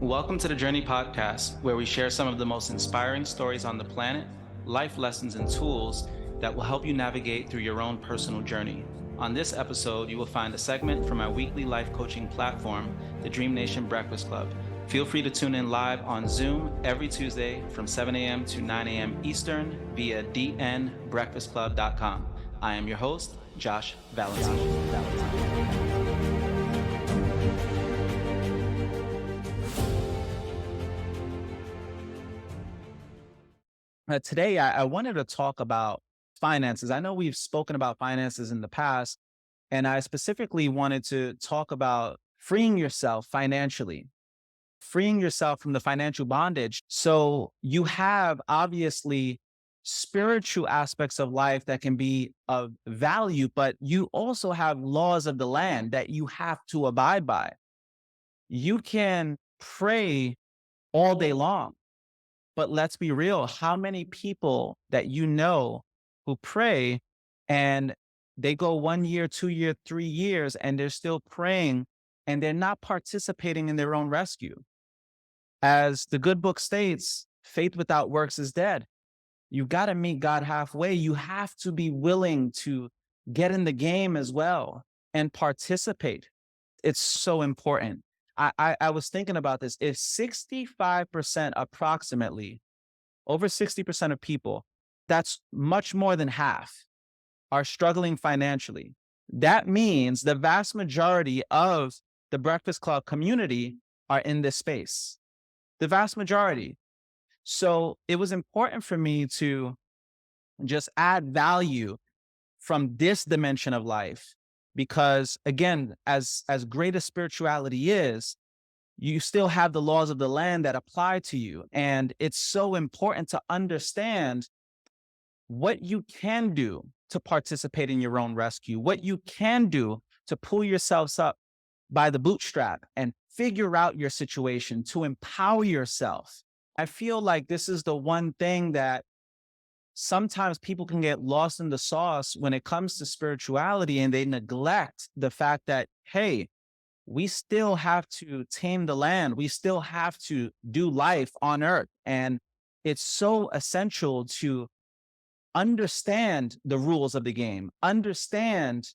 Welcome to the Journey Podcast, where we share some of the most inspiring stories on the planet, life lessons, and tools that will help you navigate through your own personal journey. On this episode, you will find a segment from our weekly life coaching platform, the Dream Nation Breakfast Club. Feel free to tune in live on Zoom every Tuesday from 7 a.m. to 9 a.m. Eastern via dnbreakfastclub.com. I am your host, Josh Valentine. Today, I wanted to talk about finances. I know we've spoken about finances in the past, and I specifically wanted to talk about freeing yourself financially, freeing yourself from the financial bondage. So you have obviously spiritual aspects of life that can be of value, but you also have laws of the land that you have to abide by. You can pray all day long. But let's be real. How many people that you know who pray and they go 1 year, 2 year, 3 years, and they're still praying and they're not participating in their own rescue? As the good book states, faith without works is dead. You got to meet God halfway. You have to be willing to get in the game as well and participate. It's so important. I was thinking about this. If 65% approximately, over 60% of people, that's much more than half, are struggling financially. That means the vast majority of the Breakfast Club community are in this space. The vast majority. So it was important for me to just add value from this dimension of life, because again, as great as spirituality is, you still have the laws of the land that apply to you. And it's so important to understand what you can do to participate in your own rescue, what you can do to pull yourselves up by the bootstrap and figure out your situation, to empower yourself. I feel like this is the one thing that sometimes people can get lost in the sauce when it comes to spirituality, and they neglect the fact that, hey, we still have to tame the land. We still have to do life on earth. And it's so essential to understand the rules of the game, understand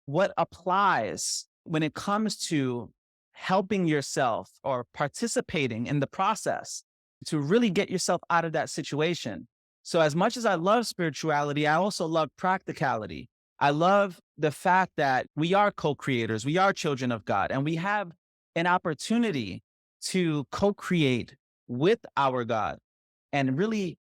what applies when it comes to helping yourself or participating in the process to really get yourself out of that situation. So as much as I love spirituality, I also love practicality. I love the fact that we are co-creators, we are children of God, and we have an opportunity to co-create with our God and really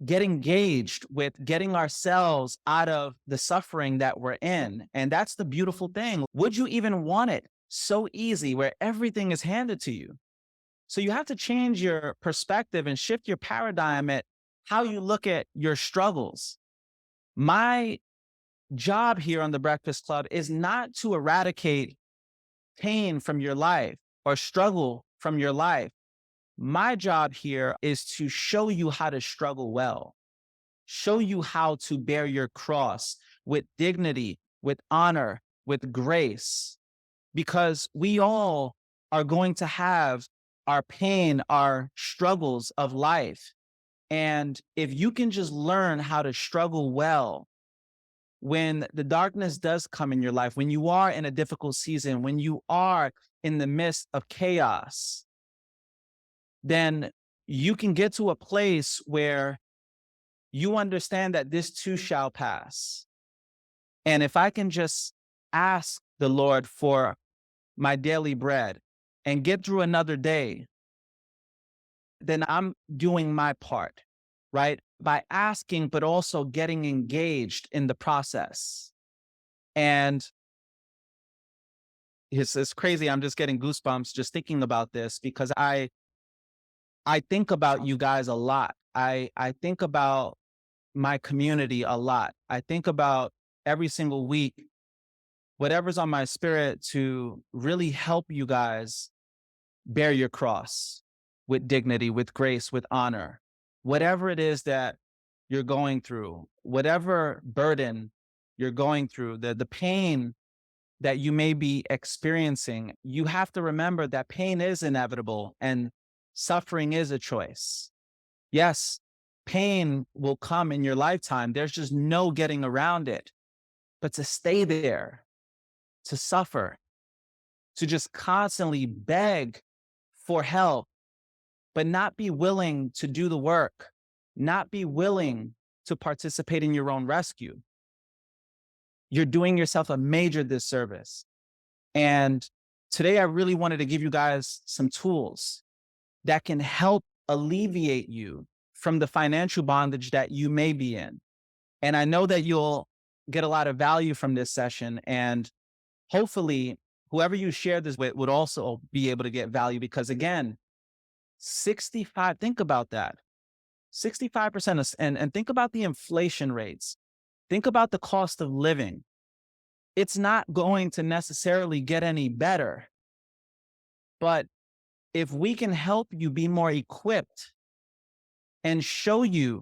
get engaged with getting ourselves out of the suffering that we're in. And that's the beautiful thing. Would you even want it so easy where everything is handed to you? So you have to change your perspective and shift your paradigm at how you look at your struggles. My job here on the Breakfast Club is not to eradicate pain from your life or struggle from your life. My job here is to show you how to struggle well, show you how to bear your cross with dignity, with honor, with grace, because we all are going to have our pain, our struggles of life. And if you can just learn how to struggle well, when the darkness does come in your life, when you are in a difficult season, when you are in the midst of chaos, then you can get to a place where you understand that this too shall pass. And if I can just ask the Lord for my daily bread and get through another day, then I'm doing my part, right? By asking, but also getting engaged in the process. And it's crazy. I'm just getting goosebumps just thinking about this, because I think about you guys a lot. I think about my community a lot. I think about every single week, whatever's on my spirit to really help you guys bear your cross with dignity, with grace, with honor. Whatever it is that you're going through, whatever burden you're going through, the pain that you may be experiencing, you have to remember that pain is inevitable and suffering is a choice. Yes, pain will come in your lifetime. There's just no getting around it. But to stay there, to suffer, to just constantly beg for help, but not be willing to do the work, not be willing to participate in your own rescue, you're doing yourself a major disservice. And today I really wanted to give you guys some tools that can help alleviate you from the financial bondage that you may be in. And I know that you'll get a lot of value from this session. And hopefully, whoever you share this with would also be able to get value because, again, 65, think about that. 65% and think about the inflation rates. Think about the cost of living. It's not going to necessarily get any better. But if we can help you be more equipped and show you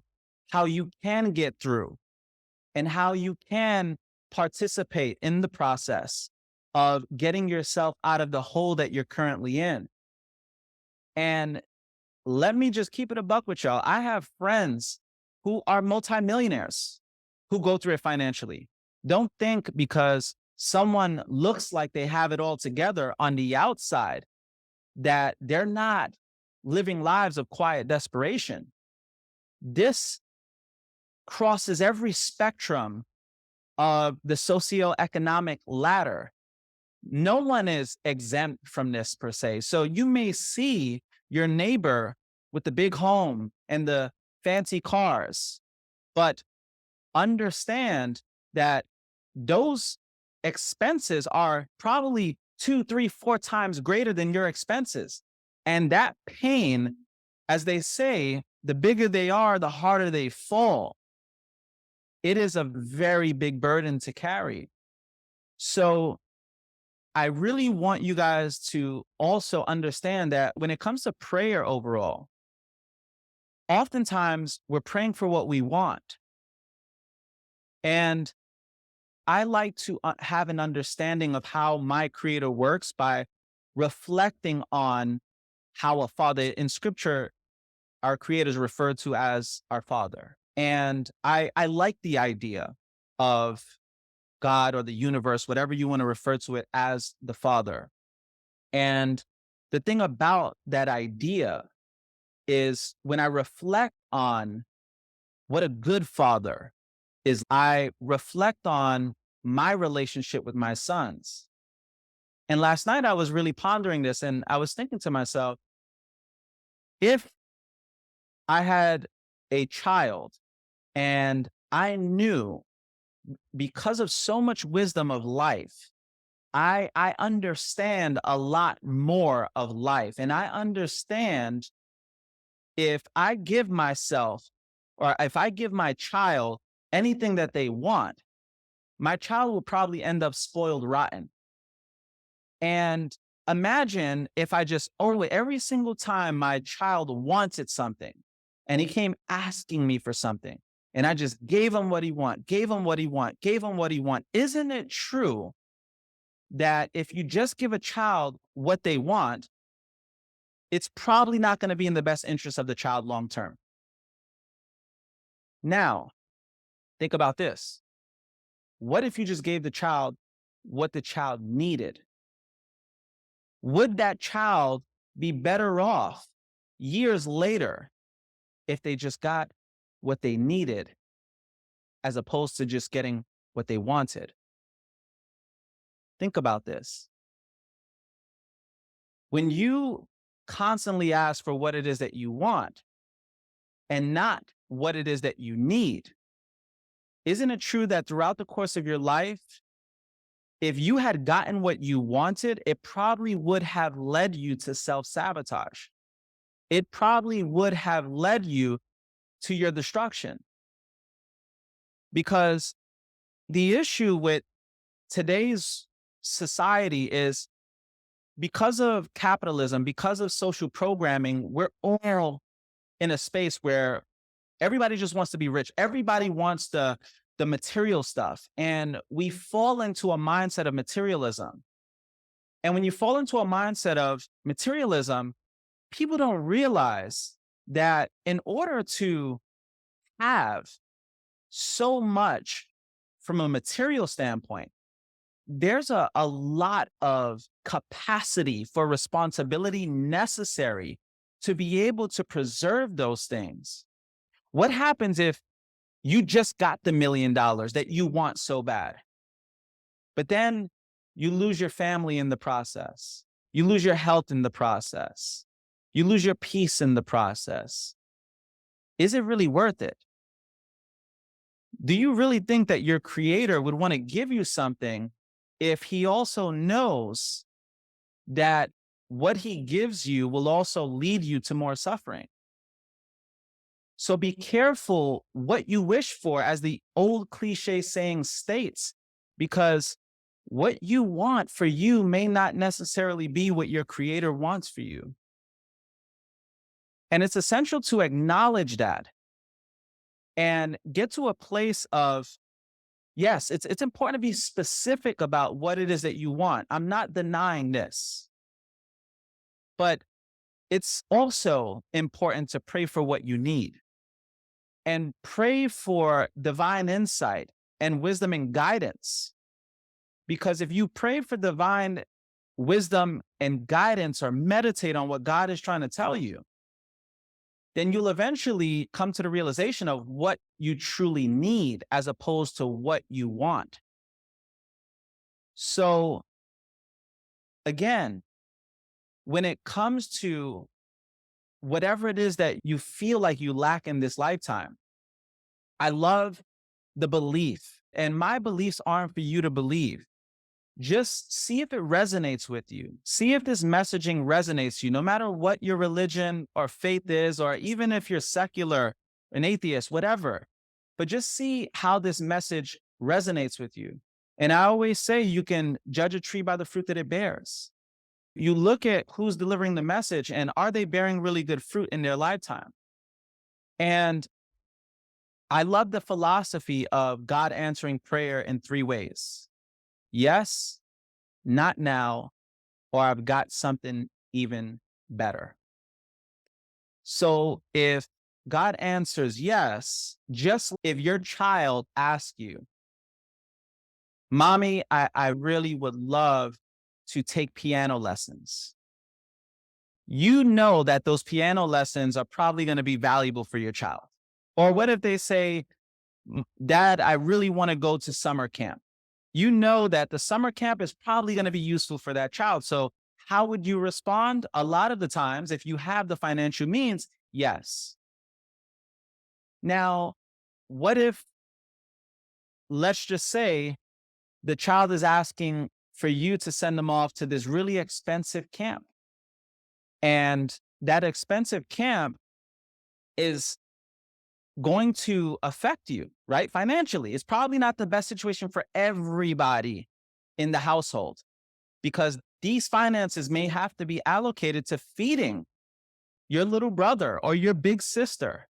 how you can get through and how you can participate in the process of getting yourself out of the hole that you're currently in. And let me just keep it a buck with y'all. I have friends who are multimillionaires who go through it financially. Don't think because someone looks like they have it all together on the outside that they're not living lives of quiet desperation. This crosses every spectrum of the socioeconomic ladder. No one is exempt from this per se. So you may see your neighbor with the big home and the fancy cars, but understand that those expenses are probably 2, 3, 4 times greater than your expenses. And that pain, as they say, the bigger they are, the harder they fall. It is a very big burden to carry. So I really want you guys to also understand that when it comes to prayer overall, oftentimes we're praying for what we want. And I like to have an understanding of how my creator works by reflecting on how a father in scripture, our creator is referred to as our father. And I like the idea of God or the universe, whatever you want to refer to it as the father. And the thing about that idea is when I reflect on what a good father is, I reflect on my relationship with my sons. And last night I was really pondering this and I was thinking to myself, if I had a child and I knew because of so much wisdom of life, I understand a lot more of life. And I understand if I give myself or if I give my child anything that they want, my child will probably end up spoiled rotten. And imagine if I just always, every single time my child wanted something and he came asking me for something and I just gave him what he want, gave him what he want, gave him what he want. Isn't it true that if you just give a child what they want, it's probably not going to be in the best interest of the child long term? Now, think about this. What if you just gave the child what the child needed? Would that child be better off years later if they just got what they needed as opposed to just getting what they wanted? Think about this. When you constantly ask for what it is that you want and not what it is that you need, isn't it true that throughout the course of your life, if you had gotten what you wanted, it probably would have led you to self-sabotage. It probably would have led you to your destruction. Because the issue with today's society is because of capitalism, because of social programming, we're all in a space where everybody just wants to be rich. Everybody wants the the material stuff. And we fall into a mindset of materialism. And when you fall into a mindset of materialism, people don't realize that in order to have so much from a material standpoint, there's a lot of capacity for responsibility necessary to be able to preserve those things. What happens if you just got the $1 million that you want so bad, but then you lose your family in the process? You lose your health in the process. You lose your peace in the process. Is it really worth it? Do you really think that your creator would want to give you something if he also knows that what he gives you will also lead you to more suffering? So be careful what you wish for, as the old cliche saying states, because what you want for you may not necessarily be what your creator wants for you. And it's essential to acknowledge that and get to a place of, yes, it's important to be specific about what it is that you want. I'm not denying this, but it's also important to pray for what you need and pray for divine insight and wisdom and guidance. Because if you pray for divine wisdom and guidance or meditate on what God is trying to tell you, then you'll eventually come to the realization of what you truly need as opposed to what you want. So again, when it comes to whatever it is that you feel like you lack in this lifetime, I love the belief, and my beliefs aren't for you to believe. Just see if it resonates with you. See if this messaging resonates to you, no matter what your religion or faith is, or even if you're secular, an atheist, whatever. But just see how this message resonates with you. And I always say you can judge a tree by the fruit that it bears. You look at who's delivering the message and are they bearing really good fruit in their lifetime? And I love the philosophy of God answering prayer in 3 ways. Yes, not now, or I've got something even better. So if God answers yes, just if your child asks you, Mommy, I really would love to take piano lessons. You know that those piano lessons are probably going to be valuable for your child. Or what if they say, Dad, I really want to go to summer camp? You know that the summer camp is probably going to be useful for that child. So how would you respond? A lot of the times, if you have the financial means, yes. Now, what if, let's just say, the child is asking for you to send them off to this really expensive camp? And that expensive camp is going to affect you, right? Financially. It's probably not the best situation for everybody in the household, because these finances may have to be allocated to feeding your little brother or your big sister.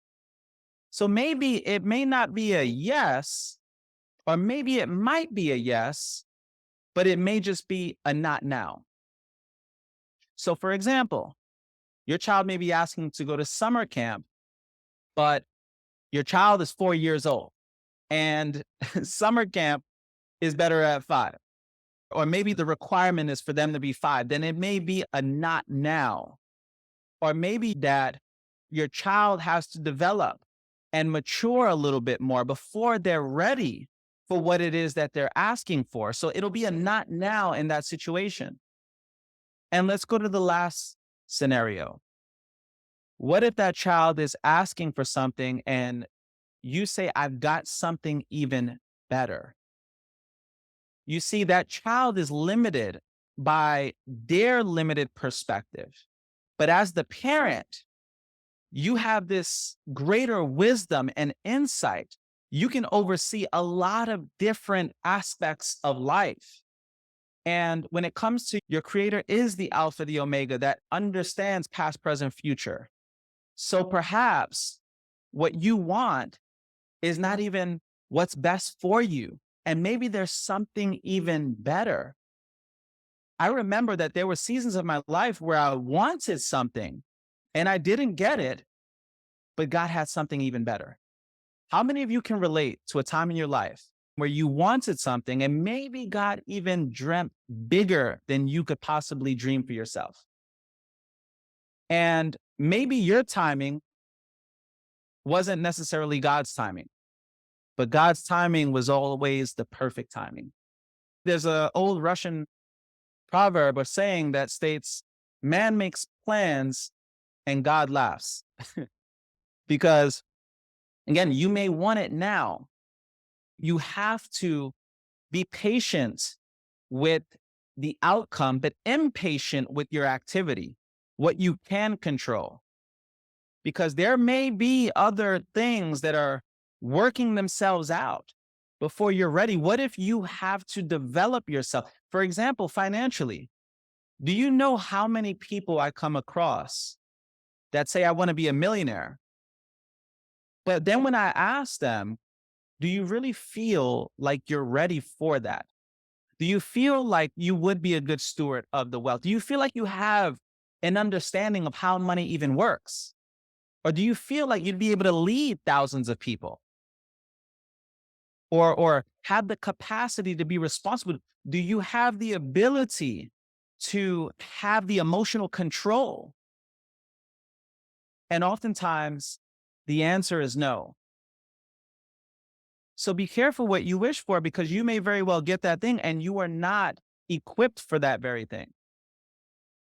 So maybe it may not be a yes, or maybe it might be a yes, but it may just be a not now. So for example, your child may be asking to go to summer camp, but your child is 4 years old and summer camp is better at 5. Or maybe the requirement is for them to be 5, then it may be a not now. Or maybe that your child has to develop and mature a little bit more before they're ready for what it is that they're asking for. So it'll be a not now in that situation. And let's go to the last scenario. What if that child is asking for something and you say, I've got something even better? You see, that child is limited by their limited perspective. But as the parent, you have this greater wisdom and insight. You can oversee a lot of different aspects of life. And when it comes to your creator is the Alpha, the Omega that understands past, present, future. So perhaps what you want is not even what's best for you. And maybe there's something even better. I remember that there were seasons of my life where I wanted something and I didn't get it, but God had something even better. How many of you can relate to a time in your life where you wanted something and maybe God even dreamt bigger than you could possibly dream for yourself? And maybe your timing wasn't necessarily God's timing, but God's timing was always the perfect timing. There's an old Russian proverb or saying that states, man makes plans and God laughs. Because again, you may want it now. You have to be patient with the outcome, but impatient with your activity, what you can control. Because there may be other things that are working themselves out before you're ready. What if you have to develop yourself? For example, financially, do you know how many people I come across that say, I want to be a millionaire? But then when I ask them, do you really feel like you're ready for that? Do you feel like you would be a good steward of the wealth? Do you feel like you have an understanding of how money even works? Or do you feel like you'd be able to lead thousands of people or have the capacity to be responsible? Do you have the ability to have the emotional control? And oftentimes the answer is no. So be careful what you wish for, because you may very well get that thing and you are not equipped for that very thing.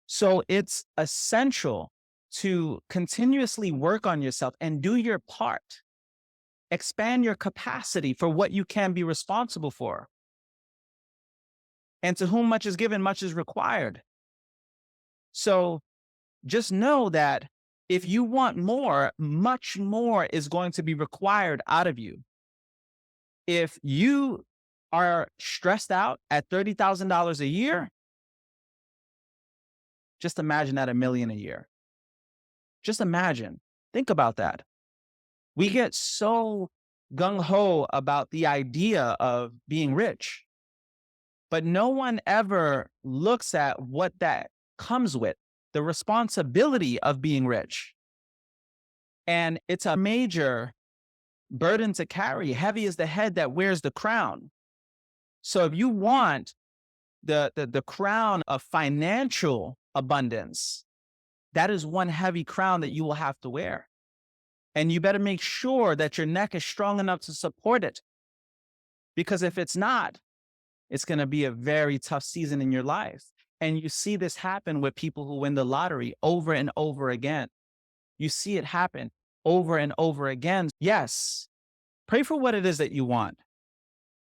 So it's essential to continuously work on yourself and do your part. Expand your capacity for what you can be responsible for. And to whom much is given, much is required. So just know that if you want more, much more is going to be required out of you. If you are stressed out at $30,000 a year, just imagine that $1 million a year. Just imagine. Think about that. We get so gung ho about the idea of being rich, but no one ever looks at what that comes with, the responsibility of being rich. And it's a major burden to carry. Heavy is the head that wears the crown. So if you want the crown of financial abundance, that is one heavy crown that you will have to wear. And you better make sure that your neck is strong enough to support it. Because if it's not, it's going to be a very tough season in your life. And you see this happen with people who win the lottery over and over again. You see it happen over and over again. Yes, pray for what it is that you want,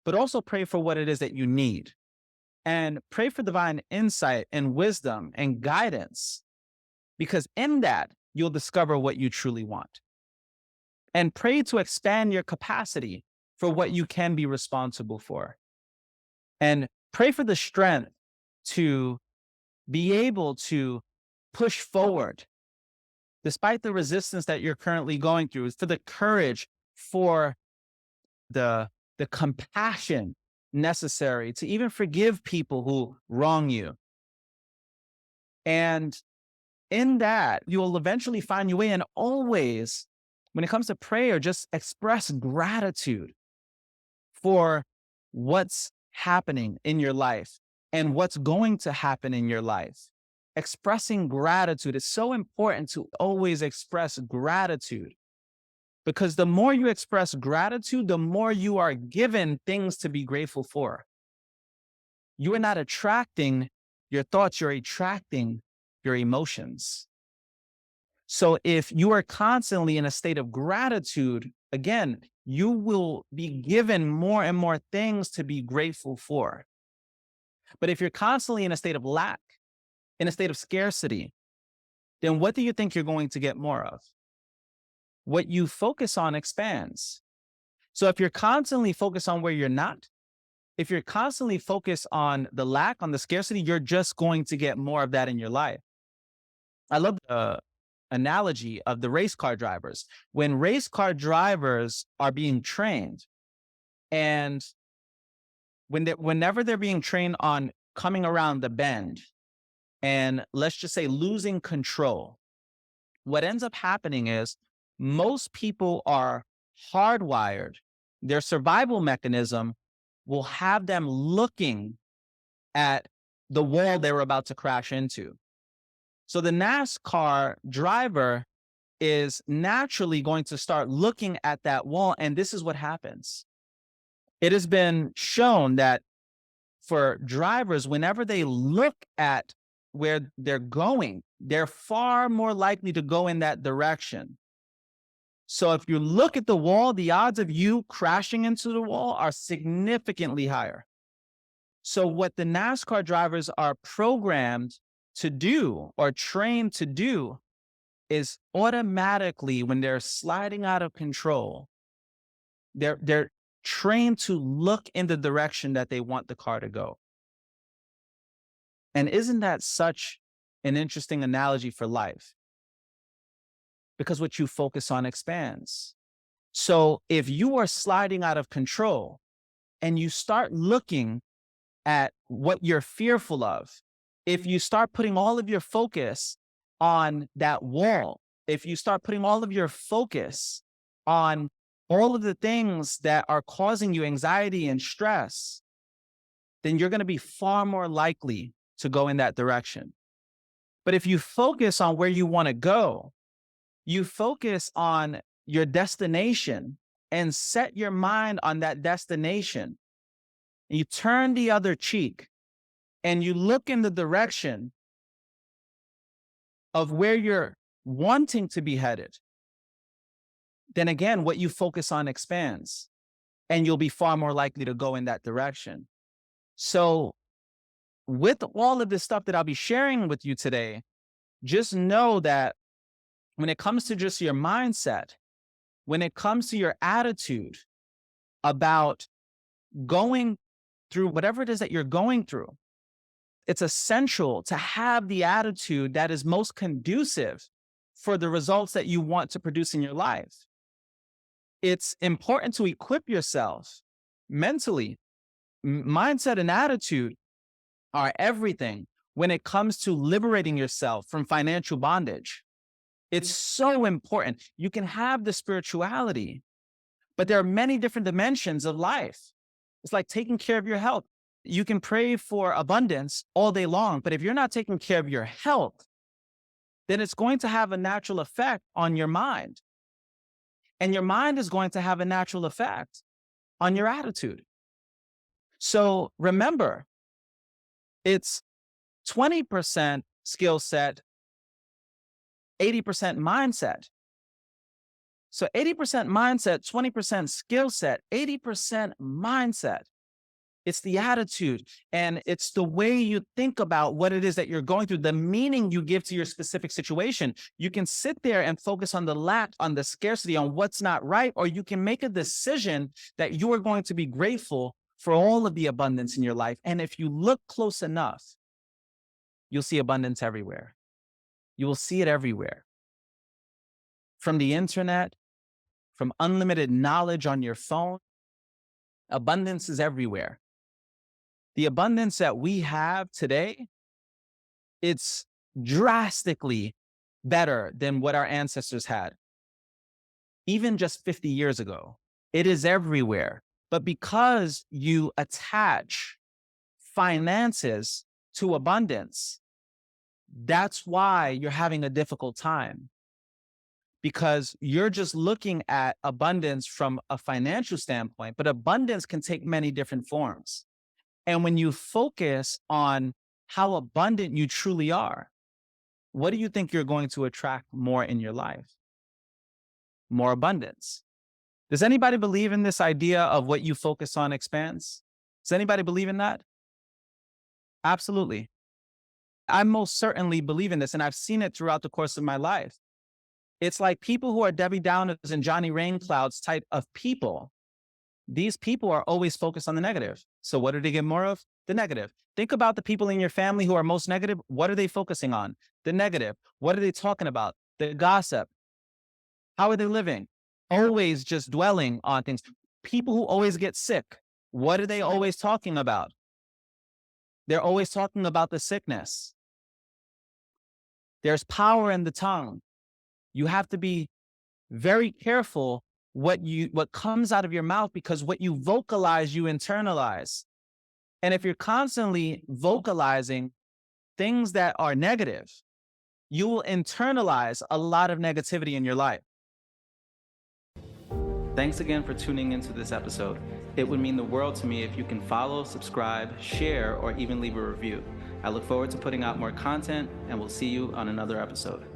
but also pray for what it is that you need. And pray for divine insight and wisdom and guidance, because in that, you'll discover what you truly want. And pray to expand your capacity for what you can be responsible for. And pray for the strength to be able to push forward despite the resistance that you're currently going through, for the courage, for the compassion necessary to even forgive people who wrong you. And in that, you will eventually find your way. And always, when it comes to prayer, just express gratitude for what's happening in your life and what's going to happen in your life. Expressing gratitude is so important, to always express gratitude, because the more you express gratitude, the more you are given things to be grateful for. You are not attracting your thoughts, you're attracting your emotions. So if you are constantly in a state of gratitude, again, you will be given more and more things to be grateful for. But if you're constantly in a state of lack, in a state of scarcity, then what do you think you're going to get more of? What you focus on expands. So if you're constantly focused on where you're not, if you're constantly focused on the lack, on the scarcity, you're just going to get more of that in your life. I love the analogy of the race car drivers. When race car drivers are being trained, And whenever they're being trained on coming around the bend and let's just say losing control, what ends up happening is most people are hardwired. Their survival mechanism will have them looking at the wall they were about to crash into. So the NASCAR driver is naturally going to start looking at that wall. And this is what happens. It has been shown that for drivers, whenever they look at where they're going, they're far more likely to go in that direction. So if you look at the wall, the odds of you crashing into the wall are significantly higher. So what the NASCAR drivers are programmed to do or trained to do is automatically when they're sliding out of control, they're trained to look in the direction that they want the car to go. And isn't that such an interesting analogy for life? Because what you focus on expands. So if you are sliding out of control and you start looking at what you're fearful of, if you start putting all of your focus on that wall, if you start putting all of your focus on all of the things that are causing you anxiety and stress, then you're going to be far more likely to go in that direction. But if you focus on where you want to go, you focus on your destination and set your mind on that destination, and you turn the other cheek and you look in the direction of where you're wanting to be headed, then again, what you focus on expands and you'll be far more likely to go in that direction. So with all of this stuff that I'll be sharing with you today, just know that when it comes to just your mindset, when it comes to your attitude about going through whatever it is that you're going through, it's essential to have the attitude that is most conducive for the results that you want to produce in your life. It's important to equip yourself mentally. Mindset and attitude are everything when it comes to liberating yourself from financial bondage. It's so important. You can have the spirituality, but there are many different dimensions of life. It's like taking care of your health. You can pray for abundance all day long, but if you're not taking care of your health, then it's going to have a natural effect on your mind. And your mind is going to have a natural effect on your attitude. So remember, it's 20% skill set, 80% mindset. So 80% mindset, 20% skill set, 80% mindset. It's the attitude and it's the way you think about what it is that you're going through, the meaning you give to your specific situation. You can sit there and focus on the lack, on the scarcity, on what's not right, or you can make a decision that you are going to be grateful for all of the abundance in your life. And if you look close enough, you'll see abundance everywhere. You will see it everywhere. From the internet, from unlimited knowledge on your phone, abundance is everywhere. The abundance that we have today, it's drastically better than what our ancestors had, even just 50 years ago. It is everywhere. But because you attach finances to abundance, that's why you're having a difficult time. Because you're just looking at abundance from a financial standpoint, but abundance can take many different forms. And when you focus on how abundant you truly are, what do you think you're going to attract more in your life? More abundance. Does anybody believe in this idea of what you focus on expands? Does anybody believe in that? Absolutely. I most certainly believe in this, and I've seen it throughout the course of my life. It's like people who are Debbie Downers and Johnny Rainclouds type of people. These people are always focused on the negative. So what do they get more of? The negative. Think about the people in your family who are most negative. What are they focusing on? The negative. What are they talking about? The gossip. How are they living? Always just dwelling on things. People who always get sick, what are they always talking about? They're always talking about the sickness. There's power in the tongue. You have to be very careful what comes out of your mouth, because what you vocalize, you internalize. And if you're constantly vocalizing things that are negative, you will internalize a lot of negativity in your life. Thanks again for tuning into this episode. It would mean the world to me if you can follow, subscribe, share, or even leave a review. I look forward to putting out more content, and we'll see you on another episode.